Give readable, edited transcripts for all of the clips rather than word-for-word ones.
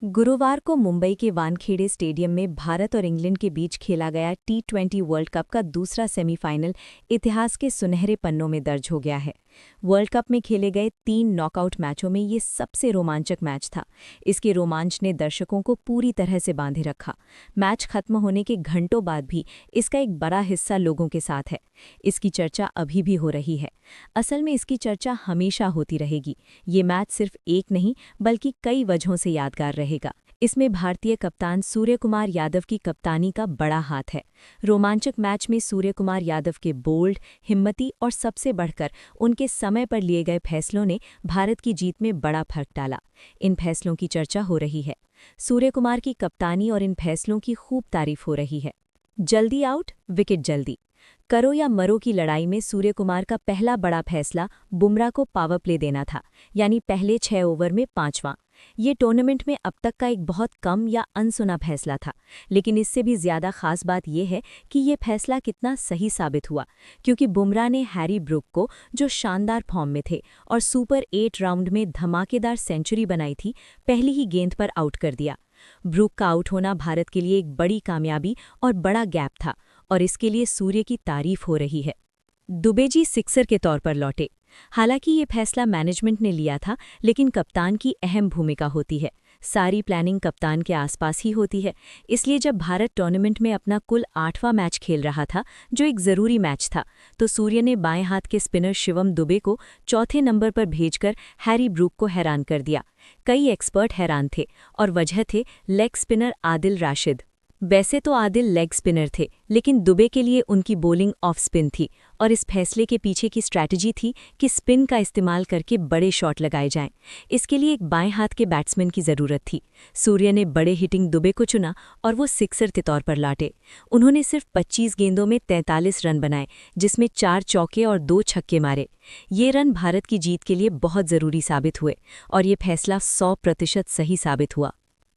गुरुवार को मुंबई के वानखेड़े स्टेडियम में भारत और इंग्लैंड के बीच खेला गया टी20 वर्ल्ड कप का दूसरा सेमीफाइनल इतिहास के सुनहरे पन्नों में दर्ज हो गया है। वर्ल्ड कप में खेले गए 3 नॉकआउट मैचों में ये सबसे रोमांचक मैच था। इसके रोमांच ने दर्शकों को पूरी तरह से बांधे रखा। मैच खत्म होने के घंटों बाद भी इसका एक बड़ा हिस्सा लोगों के साथ है। इसकी चर्चा अभी भी हो रही है। असल में इसकी चर्चा हमेशा होती रहेगी। ये मैच सिर्फ एक नहीं बल्कि कई वजहों से यादगार रहेगा। इसमें भारतीय कप्तान सूर्यकुमार यादव की कप्तानी का बड़ा हाथ है। रोमांचक मैच में सूर्यकुमार यादव के बोल्ड, हिम्मती और सबसे बढ़कर उनके समय पर लिए गए फैसलों ने भारत की जीत में बड़ा फर्क डाला। इन फैसलों की चर्चा हो रही है। सूर्यकुमार की कप्तानी और इन फैसलों की खूब तारीफ हो रही है। जल्दी आउट, विकेट जल्दी। करो या मरो की लड़ाई में सूर्यकुमार का पहला बड़ा फैसला बुमराह को पावर प्ले देना था, यानी पहले 6 ओवर में 5वां। ये टूर्नामेंट में अब तक का एक बहुत कम या अनसुना फैसला था, लेकिन इससे भी ज़्यादा खास बात यह है कि ये फैसला कितना सही साबित हुआ, क्योंकि बुमराह ने हैरी ब्रूक को, जो शानदार फॉर्म में थे और सुपर 8 राउंड में धमाकेदार सेंचुरी बनाई थी, पहली ही गेंद पर आउट कर दिया। ब्रूक का आउट होना भारत के लिए एक बड़ी कामयाबी और बड़ा गैप था, और इसके लिए सूर्य की तारीफ हो रही है। दुबे जी सिक्सर के तौर पर लौटे। हालांकि ये फैसला मैनेजमेंट ने लिया था, लेकिन कप्तान की अहम भूमिका होती है। सारी प्लानिंग कप्तान के आसपास ही होती है। इसलिए जब भारत टूर्नामेंट में अपना कुल 8वां मैच खेल रहा था, जो एक ज़रूरी मैच था, तो सूर्य ने बाएं हाथ के स्पिनर शिवम दुबे को चौथे नंबर पर भेजकर हैरी ब्रूक को हैरान कर दिया। कई एक्सपर्ट हैरान थे, और वजह थे लेग स्पिनर आदिल राशिद। वैसे तो आदिल लेग स्पिनर थे, लेकिन दुबे के लिए उनकी बॉलिंग ऑफ स्पिन थी, और इस फैसले के पीछे की स्ट्रैटेजी थी कि स्पिन का इस्तेमाल करके बड़े शॉट लगाए जाएं। इसके लिए एक बाएं हाथ के बैट्समैन की ज़रूरत थी। सूर्य ने बड़े हिटिंग दुबे को चुना और वो सिक्सर के तौर पर लौटे। उन्होंने सिर्फ 25 गेंदों में 43 रन बनाए, जिसमें 4 चौके और 2 छक्के मारे। ये रन भारत की जीत के लिए बहुत ज़रूरी साबित हुए, और ये फैसला 100% सही साबित हुआ।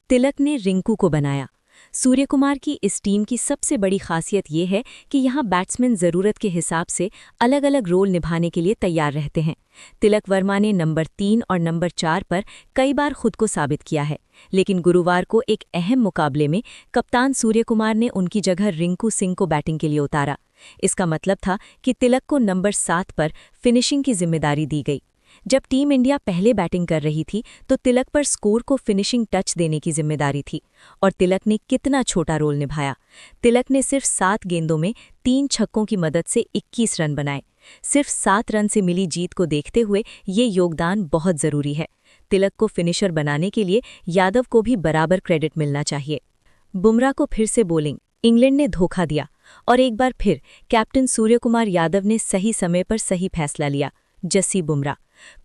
तिलक ने रिंकू को बनाया। सूर्यकुमार की इस टीम की सबसे बड़ी खासियत ये है कि यहाँ बैट्समैन ज़रूरत के हिसाब से अलग अलग रोल निभाने के लिए तैयार रहते हैं। तिलक वर्मा ने नंबर 3 और नंबर 4 पर कई बार खुद को साबित किया है, लेकिन गुरुवार को एक अहम मुकाबले में कप्तान सूर्यकुमार ने उनकी जगह रिंकू सिंह को बैटिंग के लिए उतारा। इसका मतलब था कि तिलक को नंबर 7 पर फिनिशिंग की जिम्मेदारी दी गई। जब टीम इंडिया पहले बैटिंग कर रही थी, तो तिलक पर स्कोर को फिनिशिंग टच देने की जिम्मेदारी थी, और तिलक ने कितना छोटा रोल निभाया। तिलक ने सिर्फ 7 गेंदों में 3 छक्कों की मदद से 21 रन बनाए। सिर्फ 7 रन से मिली जीत को देखते हुए ये योगदान बहुत ज़रूरी है। तिलक को फिनिशर बनाने के लिए यादव को भी बराबर क्रेडिट मिलना चाहिए। बुमराह को फिर से बॉलिंग। इंग्लैंड ने धोखा दिया, और एक बार फिर कैप्टन सूर्यकुमार यादव ने सही समय पर सही फैसला लिया। जस्सी बुमराह।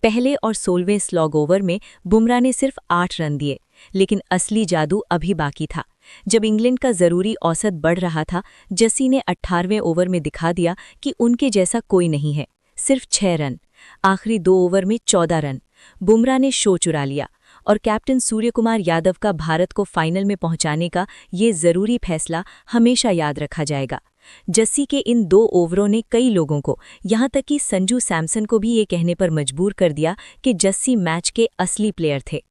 पहले और 16वें स्लॉग ओवर में बुमराह ने सिर्फ 8 रन दिए, लेकिन असली जादू अभी बाकी था। जब इंग्लैंड का ज़रूरी औसत बढ़ रहा था, जस्सी ने 18वें ओवर में दिखा दिया कि उनके जैसा कोई नहीं है। सिर्फ 6 रन। आखिरी 2 ओवर में 14 रन। बुमराह ने शो चुरा लिया, और कैप्टन सूर्यकुमार यादव का भारत को फाइनल में पहुंचाने का ये ज़रूरी फैसला हमेशा याद रखा जाएगा। जस्सी के इन 2 ओवरों ने कई लोगों को, यहाँ तक कि संजू सैमसन को भी ये कहने पर मजबूर कर दिया कि जस्सी मैच के असली प्लेयर थे।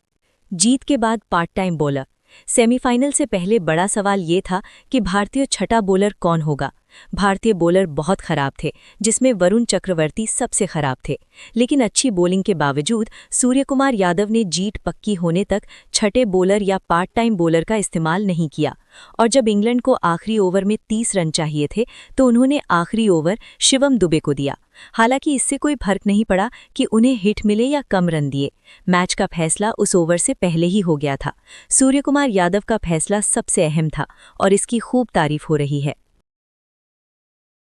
जीत के बाद पार्ट टाइम बॉलर। सेमीफाइनल से पहले बड़ा सवाल ये था कि भारतीय छठा बॉलर कौन होगा। भारतीय बॉलर बहुत खराब थे, जिसमें वरुण चक्रवर्ती सबसे खराब थे, लेकिन अच्छी बॉलिंग के बावजूद सूर्यकुमार यादव ने जीत पक्की होने तक छठे बॉलर या पार्ट टाइम बॉलर का इस्तेमाल नहीं किया, और जब इंग्लैंड को आखिरी ओवर में 30 रन चाहिए थे, तो उन्होंने आखिरी ओवर शिवम दुबे को दिया। हालांकि इससे कोई फर्क नहीं पड़ा कि उन्हें हिट मिले या कम रन दिए। मैच का फैसला उस ओवर से पहले ही हो गया था। सूर्यकुमार यादव का फैसला सबसे अहम था, और इसकी खूब तारीफ हो रही है।